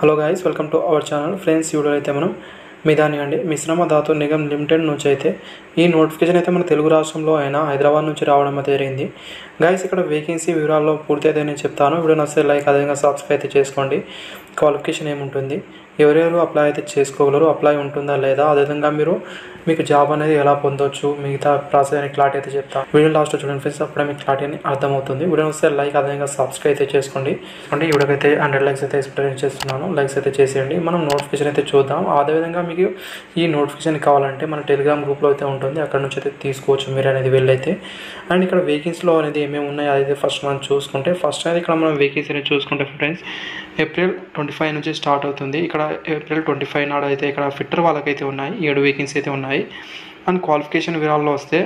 Hello guys, welcome to our channel. Friends, video అయితే మనం మిదాని అండి మిశ్రమ ధాతు నిగమ్ లిమిటెడ్ నుంచి అయితే ఈ నోటిఫికేషన్ అయితే మన తెలుగు రాష్ట్రంలో అయినా హైదరాబాద్ నుంచి రావడం అయితే జరిగింది. గైస్, ఇక్కడ వేకెన్సీ వివరాల్లో పూర్తి అయితే నేను చెప్తాను. వీడియో నచ్చితే లైక్, అదేవిధంగా సబ్స్క్రైబ్ అయితే చేసుకోండి. క్వాలిఫికేషన్ ఏముంటుంది, ఎవరెవరు అప్లై అయితే చేసుకోగలరు, అప్లై ఉంటుందా లేదా, అదేవిధంగా మీకు జాబ్ అనేది ఎలా పొందొచ్చు, మిగతా ప్రాసెస్ అని క్లారిటీ అయితే చెప్తాను. వీడియో లాస్ట్ చూడండి ఫ్రెండ్స్, అప్పుడే మీకు క్లారిటీ అని అర్థమవుతుంది. వీడియో వస్తే లైక్, అదేవిధంగా సబ్స్క్రైబ్ అయితే చేసుకోండి. అంటే ఈ వీడియోకి అయితే 100 లైక్స్ అయితే ఎక్స్ప్లెయిన్ చేస్తున్నాను. లైక్స్ అయితే చేసేయండి. మనం నోటిఫికేషన్ అయితే చూద్దాం. అదేవిధంగా మీకు ఈ నోటిఫికేషన్ కావాలంటే మన టెలిగ్రామ్ గ్రూప్లో అయితే ఉంటుంది, అక్కడ నుంచి అయితే తీసుకోవచ్చు మీరు అనేది వెళ్ళైతే. అండ్ ఇక్కడ వేకెన్సీలో అనేది ఏమేమి ఉన్నాయి అదైతే ఫస్ట్ మనం చూసుకుంటే, ఫస్ట్ అనేది ఇక్కడ మనం వేకెన్సీ అనేది చూసుకుంటే ఫ్రెండ్స్, ఏప్రిల్ 25 నుంచి స్టార్ట్ అవుతుంది. ఇక్కడ ఏప్రిల్ 25 నాడు అయితే ఇక్కడ ఫిట్టర్ వాళ్ళకైతే ఉన్నాయి 7 వేకెన్సీ అయితే ఉన్నాయి. అండ్ క్వాలిఫికేషన్ వివరాల్లో వస్తే,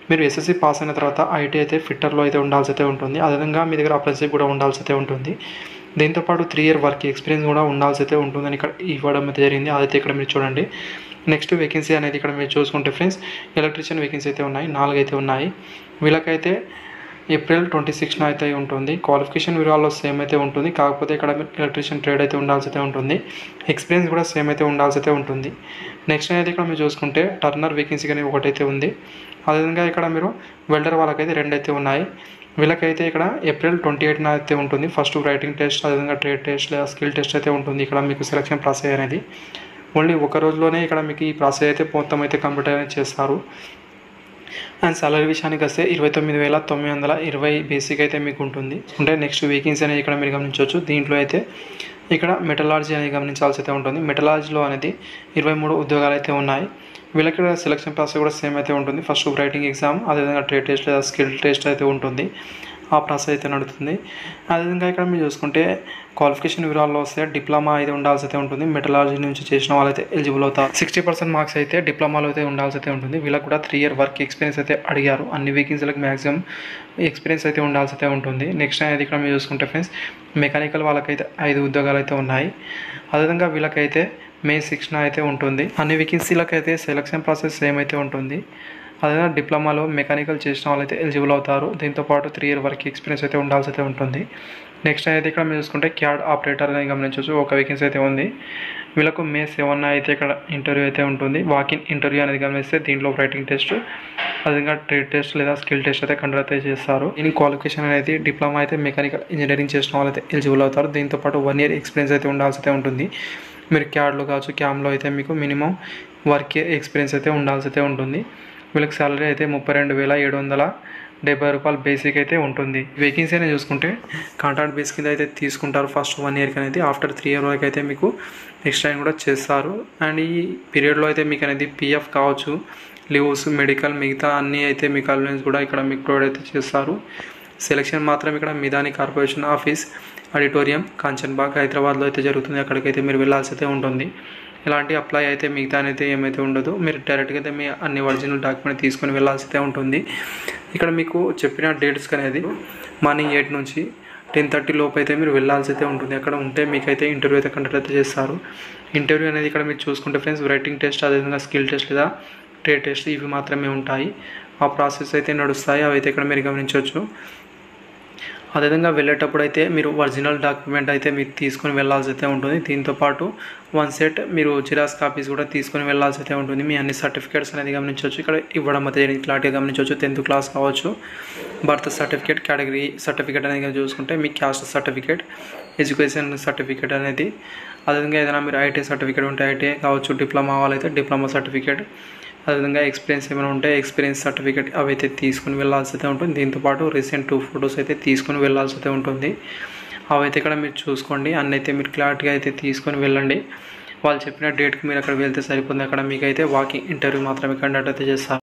మీరు ఎస్ఎస్సి పాస్ అయిన తర్వాత ఐటీ అయితే ఫిట్టర్లో అయితే ఉండాల్సి అయితే ఉంటుంది. అదేవిధంగా మీ దగ్గర అప్రెంటిస్‌షిప్ కూడా ఉండాల్సి అయితే ఉంటుంది. దీంతోపాటు 3 ఇయర్ వర్క్ ఎక్స్పీరియన్స్ కూడా ఉండాల్సి అయితే ఉంటుందని ఇక్కడ ఇవ్వడం అయితే జరిగింది. అదైతే ఇక్కడ మీరు చూడండి. నెక్స్ట్ వేకెన్సీ అనేది ఇక్కడ మీరు చూసుకుంటే ఫ్రెండ్స్, ఎలక్ట్రీషియన్ వేకెన్సీ అయితే ఉన్నాయి, 4 అయితే ఉన్నాయి. వీళ్ళకైతే ఏప్రిల్ 26న అయితే ఉంటుంది. క్వాలిఫికేషన్ వివరాల్లో సేమ్ అయితే ఉంటుంది, కాకపోతే ఇక్కడ ఎలక్ట్రీషియన్ ట్రేడ్ అయితే ఉండాల్సి అయితే ఉంటుంది. ఎక్స్పీరియన్స్ కూడా సేమ్ అయితే ఉండాల్సి అయితే ఉంటుంది. నెక్స్ట్ అయితే ఇక్కడ మీరు చూసుకుంటే టర్నర్ వేకెన్సీ కానీ ఒకటైతే ఉంది. అదేవిధంగా ఇక్కడ మీరు వెల్డర్ వాళ్ళకైతే 2 అయితే ఉన్నాయి. వీళ్ళకైతే ఇక్కడ ఏప్రిల్ 28న అయితే ఉంటుంది. ఫస్ట్ రైటింగ్ టెస్ట్, అదేవిధంగా ట్రేడ్ టెస్ట్ లేదా స్కిల్ టెస్ట్ అయితే ఉంటుంది. ఇక్కడ మీకు సెలక్షన్ ప్రాసెస్ అనేది ఓన్లీ ఒక రోజులోనే ఇక్కడ మీకు ఈ ప్రాసెస్ అయితే మొత్తం అయితే కంప్లీట్ అనేది చేస్తారు. అండ్ సాలరీ విషయానికి వస్తే 29,920 బేసిక్ అయితే మీకు ఉంటుంది. అంటే నెక్స్ట్ వేకెన్సీ అనేది ఇక్కడ మీరు గమనించవచ్చు. దీంట్లో అయితే ఇక్కడ మెటలాలజీ అనేది గమనించాల్సి అయితే ఉంటుంది. మెటలాలజీలో అనేది 23 ఉద్యోగాలు అయితే ఉన్నాయి. వీళ్ళకి సెలక్షన్ ప్రాసెస్ కూడా సేమ్ అయితే ఉంటుంది. ఫస్ట్ రైటింగ్ ఎగ్జామ్, అదేవిధంగా ట్రేడ్ టెస్ట్ లేదా స్కిల్ టెస్ట్ అయితే ఉంటుంది. ఆ ప్రాసెస్ అయితే నడుస్తుంది. అదేవిధంగా ఇక్కడ మీరు చూసుకుంటే క్వాలిఫికేషన్ వివరాల్లో వస్తే డిప్లొమా అయితే ఉండాల్సి అయితే ఉంటుంది. మెటలాలజీ నుంచి చేసిన వాళ్ళైతే ఎలిజిబుల్ అవుతారు. 60% మార్క్స్ అయితే డిప్లొమాలో అయితే ఉండాల్సి అయితే ఉంటుంది. వీళ్ళకి కూడా 3 ఇయర్ వర్క్ ఎక్స్పీరియన్స్ అయితే అడిగారు. అన్ని వేకెన్సీలకు మ్యాక్సిమం ఎక్స్పీరియన్స్ అయితే ఉండాల్సి అయితే ఉంటుంది. నెక్స్ట్ అనేది ఇక్కడ మీరు చూసుకుంటే ఫ్రెండ్స్, మెకానికల్ వాళ్ళకైతే 5 ఉద్యోగాలు అయితే ఉన్నాయి. అదేవిధంగా వీళ్ళకైతే మే 6న అయితే ఉంటుంది. అన్ని వేకెన్సీలకు అయితే సెలక్షన్ ప్రాసెస్ సేమ్ అయితే ఉంటుంది. అదేవిధంగా డిప్లొమాలో మెకానికల్ చేసిన వాళ్ళైతే ఎలిజిబుల్ అవుతారు. దీంతోపాటు 3 ఇయర్ వర్క్ ఎక్స్పీరియన్స్ అయితే ఉండాల్సి అయితే ఉంటుంది. నెక్స్ట్ అయితే ఇక్కడ మీరు చూసుకుంటే క్యాడ్ ఆపరేటర్ అనేది గమనించవచ్చు, ఒక వేకెన్సీ అయితే ఉంది. వీళ్ళకు మే 7న అయితే ఇక్కడ ఇంటర్వ్యూ అయితే ఉంటుంది. వాకిన్ ఇంటర్వ్యూ అనేది గమనిస్తే దీంట్లో రైటింగ్ టెస్ట్, అదేవిధంగా ట్రేడ్ టెస్ట్ లేదా స్కిల్ టెస్ట్ అయితే కండక్ట్ అయితే చేస్తారు. దీని క్వాలిఫికేషన్ అనేది డిప్లొమా అయితే మెకానికల్ ఇంజనీరింగ్ చేసిన వాళ్ళైతే ఎలిజిబుల్ అవుతారు. దీంతోపాటు 1 ఇయర్ ఎక్స్పీరియన్స్ అయితే ఉండాల్సి అయితే ఉంటుంది. మీరు క్యాడ్లో కావచ్చు, క్యామ్లో అయితే మీకు మినిమం వర్క్ ఎక్స్పీరియన్స్ అయితే ఉండాల్సి అయితే ఉంటుంది. వీళ్ళకి సాలరీ అయితే 32,770 రూపాయలు బేసిక్ అయితే ఉంటుంది. వేకెన్సీ అనేది చూసుకుంటే కాంట్రాక్ట్ బేస్ కింద అయితే తీసుకుంటారు ఫస్ట్ 1 ఇయర్కి అనేది. ఆఫ్టర్ 3 ఇయర్ వరకు అయితే మీకు ఎక్స్టెండ్ కూడా చేస్తారు. అండ్ ఈ పీరియడ్లో అయితే మీకు అనేది పిఎఫ్ కావచ్చు, లీవ్స్, మెడికల్, మిగతా అన్నీ అయితే మీకు అలవెన్స్ కూడా ఇక్కడ మీకు ప్రొవైడ్ అయితే చేస్తారు. సెలక్షన్ మాత్రం ఇక్కడ Midhani corporation office, auditorium, Kanchanbagh, హైదరాబాద్లో అయితే జరుగుతుంది. అక్కడికైతే మీరు వెళ్ళాల్సి అయితే ఉంటుంది. ఎలాంటి అప్లై అయితే మిగతా అయితే ఏమైతే ఉండదు. మీరు డైరెక్ట్గా అయితే మీ అన్ని ఒరిజినల్ డాక్యుమెంట్ తీసుకొని వెళ్ళాల్సి అయితే ఉంటుంది. ఇక్కడ మీకు చెప్పిన డేట్స్కి అనేది మార్నింగ్ 8 నుంచి 10:30 లోపు అయితే మీరు వెళ్ళాల్సి అయితే ఉంటుంది. అక్కడ ఉంటే మీకైతే ఇంటర్వ్యూ అయితే కండక్ట్ అయితే చేస్తారు. ఇంటర్వ్యూ అనేది ఇక్కడ మీరు చూసుకుంటే ఫ్రెండ్స్, రైటింగ్ టెస్ట్, అదేవిధంగా స్కిల్ టెస్ట్ లేదా ట్రేడ్ టెస్ట్ ఇవి మాత్రమే ఉంటాయి. ఆ ప్రాసెస్ అయితే నడుస్తాయి. అవి అయితే ఇక్కడ మీరు గమనించవచ్చు. అదేవిధంగా వెళ్ళేటప్పుడు అయితే మీరు ఒరిజినల్ డాక్యుమెంట్ అయితే మీరు తీసుకొని వెళ్ళాల్సి అయితే ఉంటుంది. దీంతోపాటు 1 సెట్ మీరు జిరాక్స్ కాపీస్ కూడా తీసుకొని వెళ్ళాల్సి అయితే ఉంటుంది. మీ అన్ని సర్టిఫికేట్స్ అనేది గమనించవచ్చు. ఇక్కడ ఇవ్వడం అయితే క్లారిటీగా గమనించవచ్చు. 10th క్లాస్ కావచ్చు, బర్త్ సర్టిఫికేట్, కేటగిరీ సర్టిఫికేట్ అనేది చూసుకుంటే మీ క్యాస్ట్ సర్టిఫికేట్, ఎడ్యుకేషన్ సర్టిఫికేట్ అనేది, అదేవిధంగా ఏదైనా మీరు ఐటీ సర్టిఫికేట్ ఉంటే ఐటీఐ కావచ్చు, డిప్లొమా వాళ్ళైతే డిప్లొమా సర్టిఫికేట్, అదేవిధంగా ఎక్స్పీరియన్స్ ఏమైనా ఉంటే ఎక్స్పీరియన్స్ సర్టిఫికేట్ అవి అయితే తీసుకుని వెళ్ళాల్సి అయితే ఉంటుంది. దీంతోపాటు రీసెంట్ 2 ఫొటోస్ అయితే తీసుకుని వెళ్ళాల్సి అయితే ఉంటుంది. అవి అయితే ఇక్కడ మీరు చూసుకోండి. అన్నీ అయితే మీరు క్లారిటీగా అయితే తీసుకొని వెళ్ళండి. వాళ్ళు చెప్పిన డేట్కి మీరు అక్కడ వెళ్తే సరిపోతుంది. అక్కడ మీకైతే వాకింగ్ ఇంటర్వ్యూ మాత్రమే కండక్ట్ అయితే చేస్తారు.